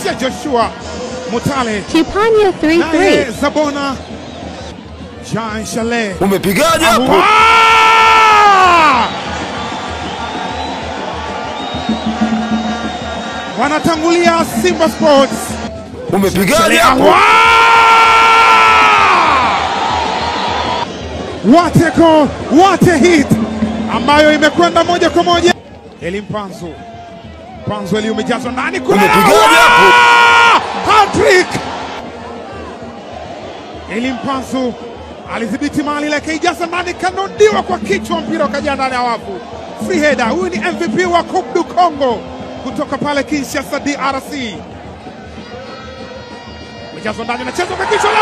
anaondosha Joshua Mutale. Chipanya 3-3. Zabona Jean Chalet. Umepigaje hapo? Wanatangulia Simba Sports. Umepigaje hapo? What a goal, what a hit ambayo imekwenda moja kwa moja. Elimpanzu. Panzu Eli umejazwa ndani kule. Umepigaje hapo? Hat-trick. Elimpanzu alidhibiti mali ile kaijaza ndani, kanodiwa kwa kichwa, mpira ukaja ndani ya wavu. Free header. Huyu ni MVP wa Coupe du Congo kutoka pale Kinshasa DRC. Umejazwa ndani, anacheza kwa kichwa. Wow.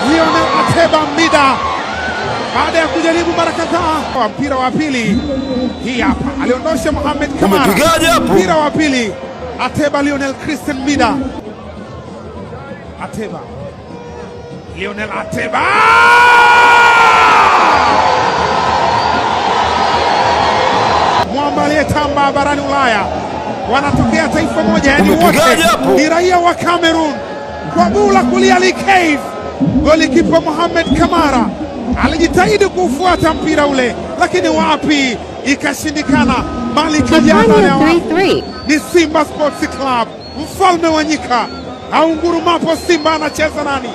Lionel Ateba Mbida baada ya kujaribu mara kadhaa. Mpira wa pili hii hapa, aliondosha Mohamed Kamara. Umepigaje hapo? Mpira wa pili Ateba Lionel Christian Mbida. Ateba Lionel Ateba mwamba aliyetamba barani Ulaya, wanatokea taifa moja, yani wote ni raia wa Cameroon. Kwa bula kulia Lee Cave, golikipa Mohamed Kamara alijitahidi kufuata mpira ule, lakini wapi, ikashindikana. Mali kijana ni Simba Sports Club, mfalme wa nyika. Aungurumapo Simba anacheza nani?